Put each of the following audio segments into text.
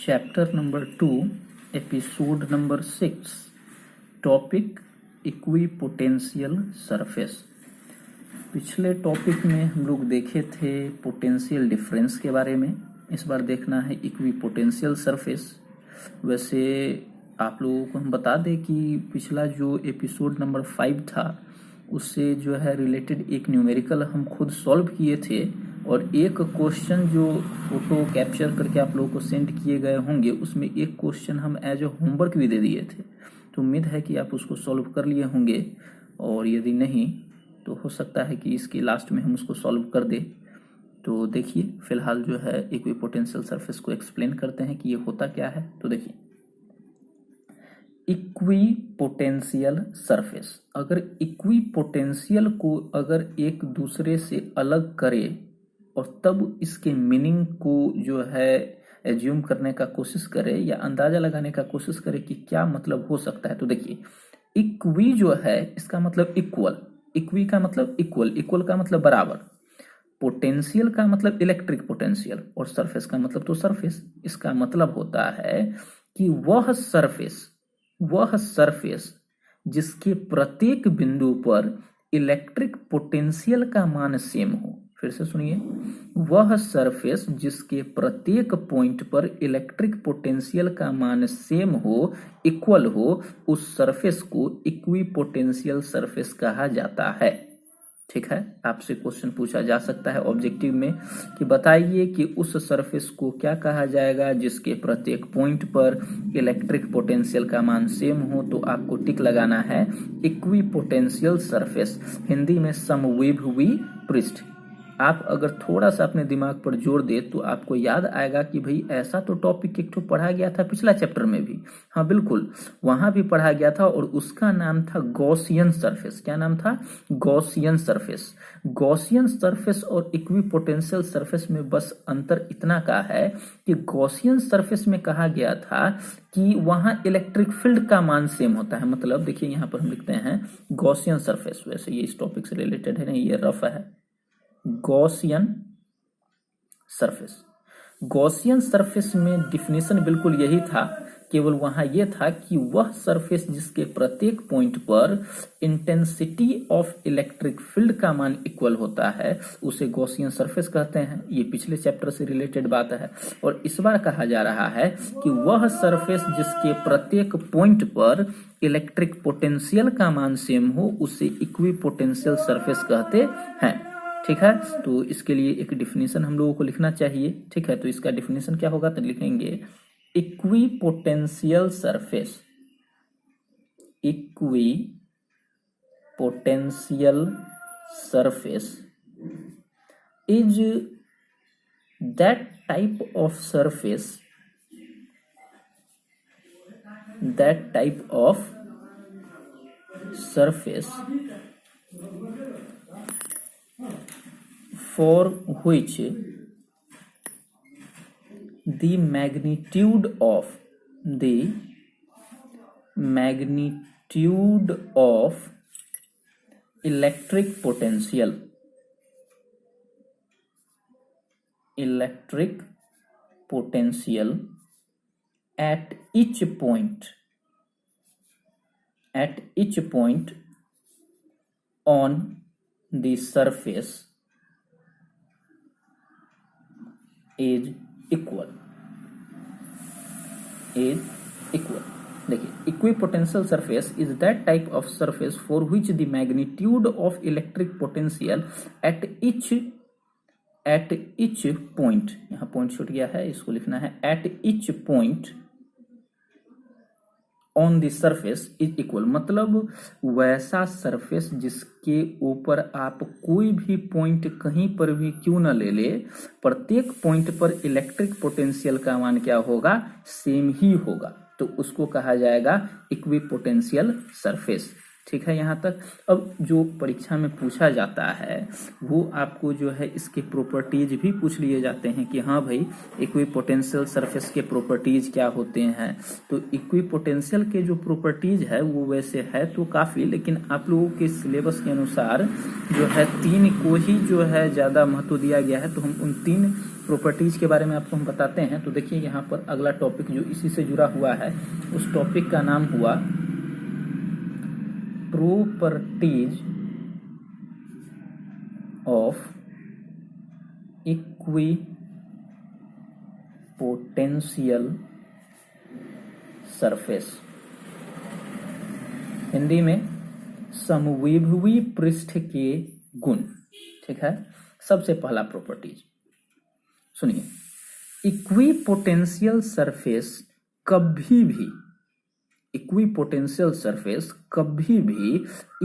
Chapter number 2 episode number 6 topic equipotential surface. पिछले topic में हम लोग देखे थे पोटेंशियल डिफरेंस के बारे में, इस बार देखना है इक्विपोटेंशियल सरफेस। वैसे आप लोगों को हम बता दें कि पिछला जो एपिसोड नंबर 5 था उससे जो है रिलेटेड एक न्यूमेरिकल हम खुद सॉल्व किए थे और एक क्वेश्चन जो फोटो कैप्चर करके आप लोगों को सेंड किए गए होंगे उसमें एक क्वेश्चन हम एज ए होमवर्क भी दे दिए थे। तो उम्मीद है कि आप उसको सॉल्व कर लिए होंगे, और यदि नहीं तो हो सकता है कि इसके लास्ट में हम उसको सॉल्व कर दें। तो देखिए फिलहाल जो है इक्विपोटेंशियल सरफेस को एक्सप्लेन करते हैं कि ये होता क्या है। तो देखिए इक्विपोटेंशियल सरफेस, अगर इक्विपोटेंशियल को अगर एक दूसरे से अलग करे और तब इसके मीनिंग को जो है एज्यूम करने का कोशिश करे या अंदाजा लगाने का कोशिश करे कि क्या मतलब हो सकता है। तो देखिए इक्वी जो है इसका मतलब इक्वल, इक्वी का मतलब इक्वल, इक्वल का मतलब बराबर, पोटेंशियल का मतलब इलेक्ट्रिक पोटेंशियल और सरफेस का मतलब तो सरफेस। इसका मतलब होता है कि वह सरफेस जिसके प्रत्येक बिंदु पर इलेक्ट्रिक पोटेंशियल का मान सेम हो। फिर से सुनिए, वह सरफेस जिसके प्रत्येक पॉइंट पर इलेक्ट्रिक पोटेंशियल का मान सेम हो, इक्वल हो, उस सरफेस को इक्विपोटेंशियल सरफेस कहा जाता है। ठीक है, आपसे क्वेश्चन पूछा जा सकता है ऑब्जेक्टिव में कि बताइए कि उस सरफेस को क्या कहा जाएगा जिसके प्रत्येक पॉइंट पर इलेक्ट्रिक पोटेंशियल का मान सेम हो। तो आपको टिक लगाना है इक्विपोटेंशियल सरफेस, हिंदी में समविभवी पृष्ठ। आप अगर थोड़ा सा अपने दिमाग पर जोर दे तो आपको याद आएगा कि भाई ऐसा तो टॉपिक एक तो पढ़ा गया था पिछला चैप्टर में भी। हाँ बिल्कुल, वहां भी पढ़ा गया था और उसका नाम था गॉसियन सरफेस। क्या नाम था? Gaussian surface. गॉसियन सरफेस और इक्विपोटेंशियल सरफेस में बस अंतर इतना का है कि गॉसियन सरफेस में कहा गया था कि वहां इलेक्ट्रिक फील्ड का मान सेम होता है। मतलब देखिए यहाँ पर हम लिखते हैं गॉसियन सरफेस, वैसे ये इस टॉपिक से रिलेटेड है नहीं, ये रफ है। गॉसियन सरफेस, गॉसियन सरफेस में डिफिनेशन बिल्कुल यही था, केवल वहां यह था कि वह सरफेस जिसके प्रत्येक पॉइंट पर इंटेंसिटी ऑफ इलेक्ट्रिक फील्ड का मान इक्वल होता है उसे गॉसियन सरफेस कहते हैं। ये पिछले चैप्टर से रिलेटेड बात है। और इस बार कहा जा रहा है कि वह सरफेस जिसके प्रत्येक पॉइंट पर इलेक्ट्रिक पोटेंशियल का मान सेम हो उसे इक्विपोटेंशियल सरफेस कहते हैं। ठीक है, तो इसके लिए एक डिफिनेशन हम लोगों को लिखना चाहिए। ठीक है, तो इसका डिफिनेशन क्या होगा? तो लिखेंगे equipotential surface, equipotential surface is that type of surface, for which the magnitude of electric potential at each point on the surface is equal। देखिए equipotential surface is that type of surface for which the magnitude of electric potential at each point, यहाँ point छूट गया है, इसको लिखना है at each point on the surface is equal. मतलब वैसा सरफेस जिसके ऊपर आप कोई भी पॉइंट कहीं पर भी क्यों न ले ले, प्रत्येक पॉइंट पर इलेक्ट्रिक पोटेंशियल का मान क्या होगा? सेम ही होगा। तो उसको कहा जाएगा इक्विपोटेंशियल सरफेस। ठीक है यहाँ तक। अब जो परीक्षा में पूछा जाता है वो आपको जो है इसके प्रॉपर्टीज भी पूछ लिए जाते हैं कि हाँ भाई इक्विपोटेंशियल सरफेस के प्रॉपर्टीज क्या होते हैं। तो इक्विपोटेंशियल के जो प्रॉपर्टीज है वो वैसे है तो काफ़ी, लेकिन आप लोगों के सिलेबस के अनुसार जो है 3 को ही जो है ज़्यादा महत्व दिया गया है। तो हम उन 3 प्रॉपर्टीज के बारे में आपको हम बताते हैं। तो देखिए यहाँ पर अगला टॉपिक जो इसी से जुड़ा हुआ है उस टॉपिक का नाम हुआ properties of equipotential surface, Hindi में समविभवी पृष्ठ के गुण। ठीक है, सबसे पहला प्रॉपर्टीज सुनिए, इक्विपोटेंशियल सरफेस कभी भी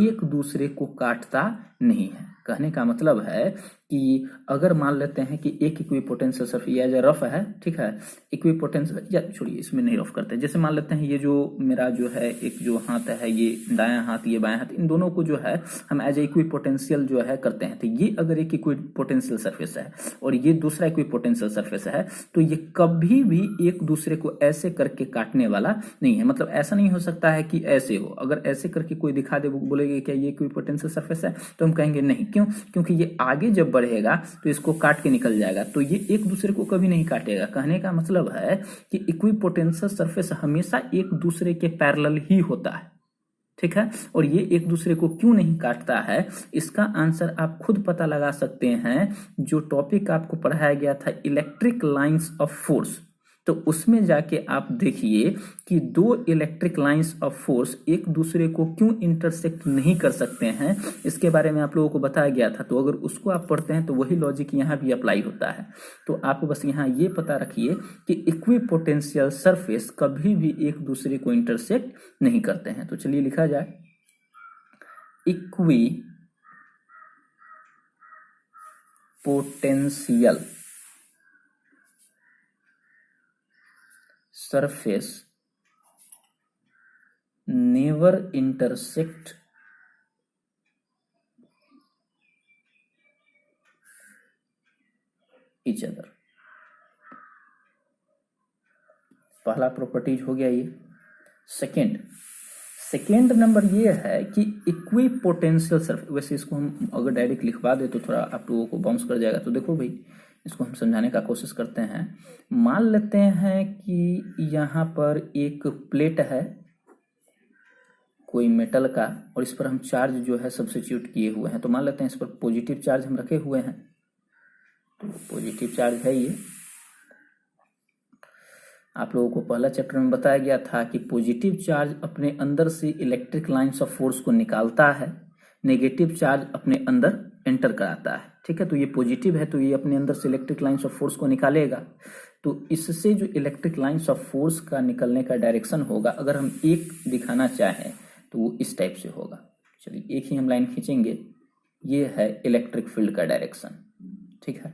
एक दूसरे को काटता नहीं है। कहने का मतलब है कि अगर मान लेते हैं कि एक इक्विपोटेंशियल सरफेस या जो रफ है, ठीक है, इक्विपोटेंशियल या छोड़िए इसमें नहीं रफ करते, जैसे मान लेते हैं ये जो मेरा जो है एक जो हाथ है, ये दायां हाथ ये बायां हाथ, इन दोनों को जो है हम एज ए इक्विपोटेंशियल जो है करते हैं। तो ये अगर एक इक्विपोटेंशियल सरफेस है और ये दूसरा इक्विपोटेंशियल सरफेस है तो ये कभी भी एक दूसरे को ऐसे करके काटने वाला नहीं है। मतलब ऐसा नहीं हो सकता है कि ऐसे हो, अगर ऐसे करके कोई दिखा दे बोलेगा क्या ये इक्विपोटेंशियल सरफेस है, तो हम कहेंगे नहीं। क्यों? क्योंकि ये आगे जब बढ़ेगा तो इसको काट के निकल जाएगा, तो ये एक दूसरे को कभी नहीं काटेगा। कहने का मतलब है कि इक्विपोटेंशियल सरफेस हमेशा एक दूसरे के पैरेलल ही होता है। ठीक है, और ये एक दूसरे को क्यों नहीं काटता है इसका आंसर आप खुद पता लगा सकते हैं। जो टॉपिक आपको पढ़ाया गया था इलेक्ट्रिक लाइंस ऑफ फोर्स, तो उसमें जाके आप देखिए कि 2 इलेक्ट्रिक लाइंस ऑफ फोर्स एक दूसरे को क्यों इंटरसेक्ट नहीं कर सकते हैं, इसके बारे में आप लोगों को बताया गया था। तो अगर उसको आप पढ़ते हैं तो वही लॉजिक यहाँ भी अप्लाई होता है। तो आप बस यहाँ ये पता रखिए कि इक्विपोटेंशियल सरफेस कभी भी एक दूसरे को इंटरसेक्ट नहीं करते हैं। तो चलिए लिखा जाए, equipotential surface never intersect each other। पहला प्रॉपर्टीज हो गया ये। सेकेंड नंबर ये है कि इक्विपोटेंशियल सरफेस, वैसे इसको हम अगर डायरेक्ट लिखवा दे तो थोड़ा आप लोगों को बाउंस कर जाएगा। तो देखो भाई इसको हम समझाने का कोशिश करते हैं। मान लेते हैं कि यहाँ पर एक प्लेट है कोई मेटल का और इस पर हम चार्ज जो है सब्स्टिट्यूट किए हुए हैं। तो मान लेते हैं इस पर पॉजिटिव चार्ज हम रखे हुए हैं, तो पॉजिटिव चार्ज है ये। आप लोगों को पहला चैप्टर में बताया गया था कि पॉजिटिव चार्ज अपने अंदर से इलेक्ट्रिक लाइंस ऑफ फोर्स को निकालता है, नेगेटिव चार्ज अपने अंदर एंटर कराता है। ठीक है, तो ये पॉजिटिव है तो ये अपने अंदर से इलेक्ट्रिक लाइंस ऑफ फोर्स को निकालेगा। तो इससे जो इलेक्ट्रिक लाइंस ऑफ फोर्स का निकलने का डायरेक्शन होगा, अगर हम एक दिखाना चाहें तो वो इस टाइप से होगा। चलिए एक ही हम लाइन खींचेंगे, ये है इलेक्ट्रिक फील्ड का डायरेक्शन। ठीक है,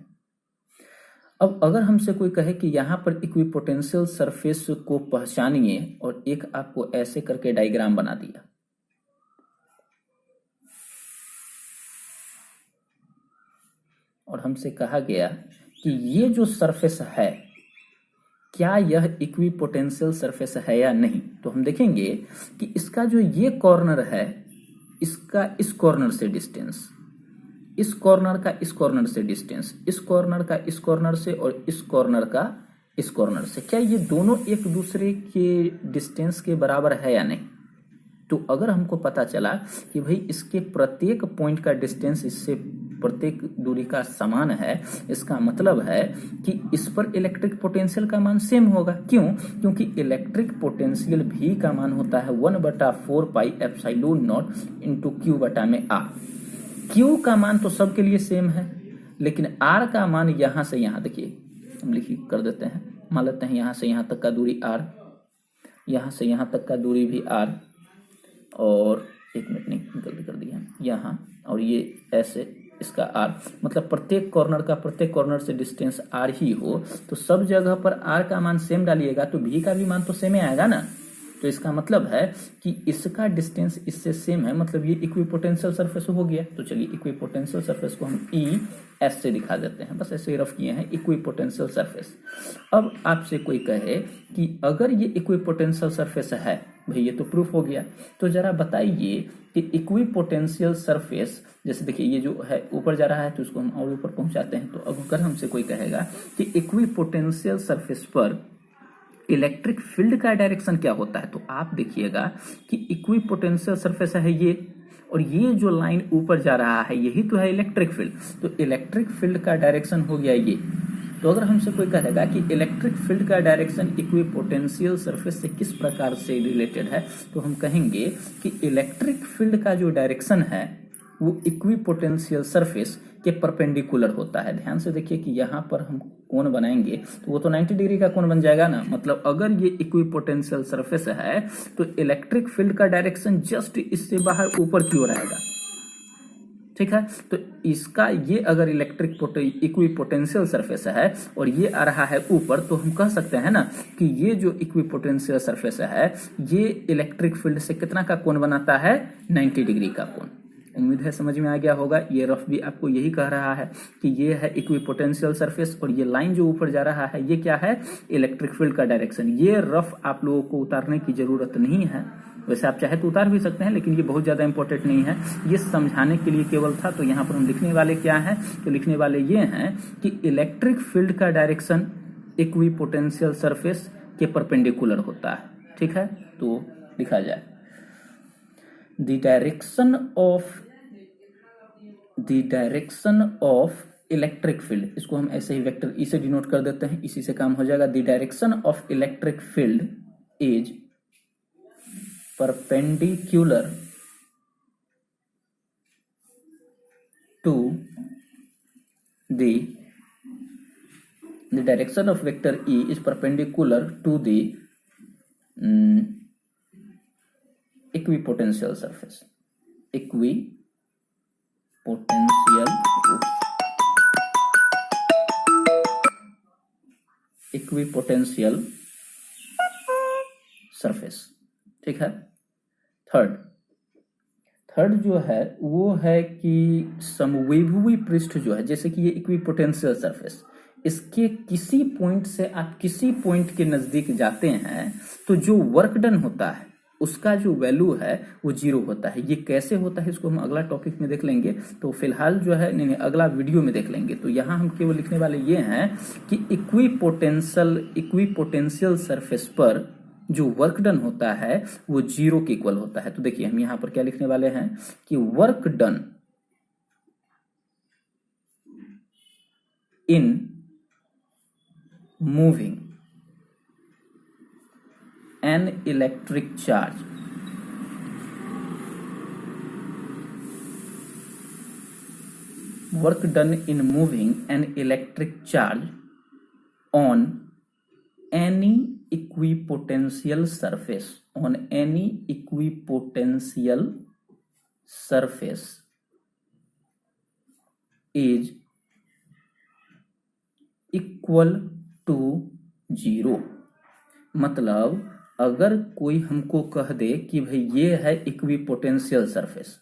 अब अगर हमसे कोई कहे कि यहाँ पर इक्विपोटेंशियल सरफेस को पहचानिए और एक आपको ऐसे करके डायग्राम बना दिया, और हमसे कहा गया कि ये जो सरफेस है क्या यह इक्विपोटेंशियल सरफेस है या नहीं, तो हम देखेंगे कि इसका जो ये कॉर्नर है इसका इस कॉर्नर से डिस्टेंस, इस कॉर्नर का इस कॉर्नर से डिस्टेंस, इस कॉर्नर का इस कॉर्नर से और इस कॉर्नर का इस कॉर्नर से, क्या ये दोनों एक दूसरे के डिस्टेंस के बराबर है या नहीं। तो अगर हमको पता चला कि भाई इसके प्रत्येक पॉइंट का डिस्टेंस इससे प्रत्येक दूरी का समान है, इसका मतलब है कि इस पर इलेक्ट्रिक पोटेंशियल का मान सेम होगा। क्यों? क्योंकि इलेक्ट्रिक पोटेंशियल भी का मान होता है 1/4 pi epsilon not into Q बटा में आर। क्यू का मान तो सबके लिए सेम है, लेकिन आर का मान यहां से यहां, देखिए हम लिखी कर देते हैं, मान लेते हैं यहां से यहां तक का दूरी आर, यहां से यहां तक का दूरी भी आर, और एक मिनट नहीं गलती कर दिया यहाँ, और ये ऐसे इसका आर, मतलब प्रत्येक कॉर्नर का प्रत्येक कॉर्नर से डिस्टेंस आर ही हो, तो सब जगह पर आर का मान सेम डालिएगा तो भी का भी मान तो सेम ही आएगा ना। तो इसका मतलब है कि इसका डिस्टेंस इससे सेम है, मतलब ये इक्विपोटेंशियल सरफेस हो गया। तो चलिए इक्विपोटेंशियल सरफेस को हम ई एस से दिखा देते हैं, बस ऐसे रफ किए हैं इक्विपोटेंशियल सरफेस। अब आपसे कोई कहे कि अगर ये इक्विपोटेंशियल सरफेस है, भाई ये तो प्रूफ हो गया, तो जरा बताइए कि इक्विपोटेंशियल सरफेस, जैसे देखिए ये जो है ऊपर जा रहा है तो उसको हम और ऊपर पहुंचाते हैं। तो अब अगर हमसे कोई कहेगा कि इक्विपोटेंशियल सरफेस पर इलेक्ट्रिक फील्ड का डायरेक्शन क्या होता है, तो आप देखिएगा कि इक्विपोटेंशियल सरफेस है ये, और ये जो लाइन ऊपर जा रहा है यही तो है इलेक्ट्रिक फील्ड। तो इलेक्ट्रिक फील्ड का डायरेक्शन हो गया ये। तो अगर हमसे कोई कहेगा कि इलेक्ट्रिक फील्ड का डायरेक्शन इक्विपोटेंशियल सरफेस से किस प्रकार से रिलेटेड है, तो हम कहेंगे कि इलेक्ट्रिक फील्ड का जो डायरेक्शन है वो इक्विपोटेंशियल सरफेस के परपेंडिकुलर होता है। ध्यान से देखिए कि यहाँ पर हम कोण बनाएंगे तो वो तो 90 डिग्री का कोण बन जाएगा ना, मतलब अगर ये इक्विपोटेंशियल सरफेस है तो इलेक्ट्रिक फील्ड का डायरेक्शन जस्ट इससे बाहर ऊपर की ओर आएगा, ठीक है। तो इसका ये अगर इक्विपोटेंशियल सरफेस है और ये आ रहा है ऊपर, तो हम कह सकते हैं ना कि ये जो इक्विपोटेंशियल सरफेस है ये इलेक्ट्रिक फील्ड से कितना का कोण बनाता है, 90 डिग्री का कोण। उम्मीद है समझ में आ गया होगा। ये रफ भी आपको यही कह रहा है कि ये है इक्विपोटेंशियल सरफेस और ये लाइन जो ऊपर जा रहा है ये क्या है, इलेक्ट्रिक फील्ड का डायरेक्शन। ये रफ आप लोगों को उतारने की जरूरत नहीं है, वैसे आप चाहे तो उतार भी सकते हैं, लेकिन ये बहुत ज्यादा इंपॉर्टेंट नहीं है, ये समझाने के लिए केवल था। तो यहाँ पर हम लिखने वाले क्या है, तो लिखने वाले ये हैं कि इलेक्ट्रिक फील्ड का डायरेक्शन इक्विपोटेंशियल सरफेस के परपेंडिकुलर होता है, ठीक है। तो लिखा जाए the direction of electric field, इसको हम ऐसे ही वेक्टर ई से डिनोट कर देते हैं, इसी से काम हो जाएगा। The direction of electric field is perpendicular to the direction of vector E is perpendicular to the equipotential surface, equipotential surface, ठीक है। थर्ड जो है वो है कि समविभवी पृष्ठ जो है, जैसे कि ये इक्विपोटेंशियल सरफेस, इसके किसी पॉइंट से आप किसी पॉइंट के नजदीक जाते हैं तो जो वर्क डन होता है उसका जो वैल्यू है वो 0 होता है। ये कैसे होता है इसको हम अगला टॉपिक में देख लेंगे, तो फिलहाल जो है नहीं अगला वीडियो में देख लेंगे। तो यहाँ हम केवल लिखने वाले ये हैं कि इक्विपोटेंशियल सरफेस पर जो वर्क डन होता है वो 0 के इक्वल होता है। तो देखिए हम यहां पर क्या लिखने वाले हैं कि work done in moving an electric charge work done in moving an electric charge on any equipotential surface is equal to 0। मतलब अगर कोई हमको कह दे कि भाई ये है इक्विपोटेंशियल सरफेस,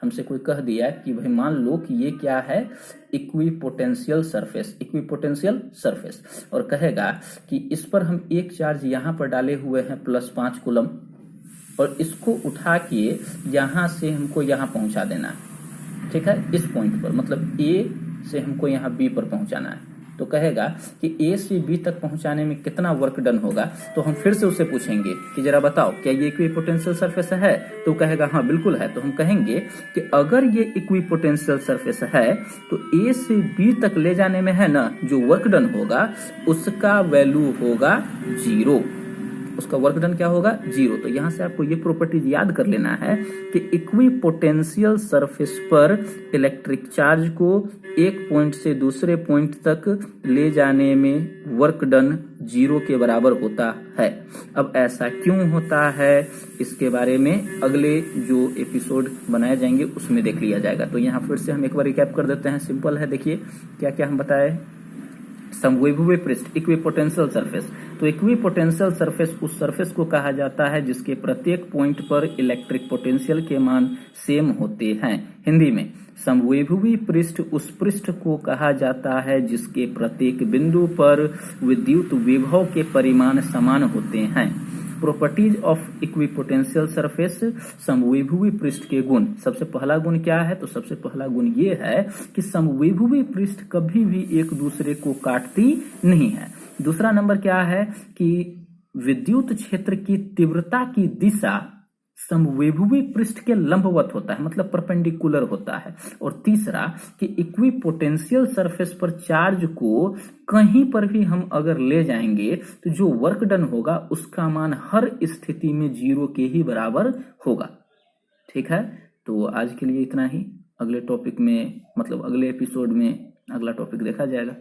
हमसे कोई कह दिया कि भाई मान लो कि ये क्या है, इक्विपोटेंशियल सरफेस, और कहेगा कि इस पर हम एक चार्ज यहां पर डाले हुए हैं +5 कूलम, और इसको उठा के यहां से हमको यहां पहुंचा देना है, ठीक है, इस पॉइंट पर, मतलब ए से हमको यहां बी पर पहुंचाना है। तो कहेगा कि ए से बी तक पहुंचाने में कितना वर्क डन होगा। तो हम फिर से उससे पूछेंगे कि जरा बताओ क्या ये इक्विपोटेंशियल सरफेस है, तो कहेगा हाँ बिल्कुल है। तो हम कहेंगे कि अगर ये इक्विपोटेंशियल सरफेस है तो ए से बी तक ले जाने में है ना जो वर्क डन होगा उसका वैल्यू होगा 0, उसका वर्क डन क्या होगा 0। तो यहां से आपको ये प्रॉपर्टीज याद कर लेना है कि इक्विपोटेंशियल सरफेस पर इलेक्ट्रिक चार्ज को एक पॉइंट से दूसरे पॉइंट तक ले जाने में वर्क डन 0 के बराबर होता है। अब ऐसा क्यों होता है इसके बारे में अगले जो एपिसोड बनाए जाएंगे उसमें देख लिया जाएगा। तो यहाँ फिर से हम एक बार रिकैप कर देते हैं, सिंपल है। देखिए क्या क्या हम बताए समविभुवी पृष्ठ इक्विपोटेंशियल सरफेस। तो इक्विपोटेंशियल सरफेस उस सरफेस को कहा जाता है जिसके प्रत्येक पॉइंट पर इलेक्ट्रिक पोटेंशियल के मान सेम होते हैं। हिंदी में समविभुवी पृष्ठ उस पृष्ठ को कहा जाता है जिसके प्रत्येक बिंदु पर विद्युत विभव के परिमाण समान होते हैं। प्रॉपर्टीज ऑफ इक्विपोटेंशियल सरफेस, समविभुवी पृष्ठ के गुण। सबसे पहला गुण क्या है? तो सबसे पहला गुण ये है कि समविभुवी पृष्ठ कभी भी एक दूसरे को काटती नहीं है। दूसरा नंबर क्या है कि विद्युत क्षेत्र की तीव्रता की दिशा समविभुवी पृष्ठ के लंबवत होता है, मतलब परपेंडिकुलर होता है। और तीसरा कि इक्विपोटेंशियल सरफेस पर चार्ज को कहीं पर भी हम अगर ले जाएंगे तो जो वर्क डन होगा उसका मान हर स्थिति में 0 के ही बराबर होगा। ठीक है, तो आज के लिए इतना ही। अगले टॉपिक में मतलब अगले एपिसोड में अगला टॉपिक देखा जाएगा।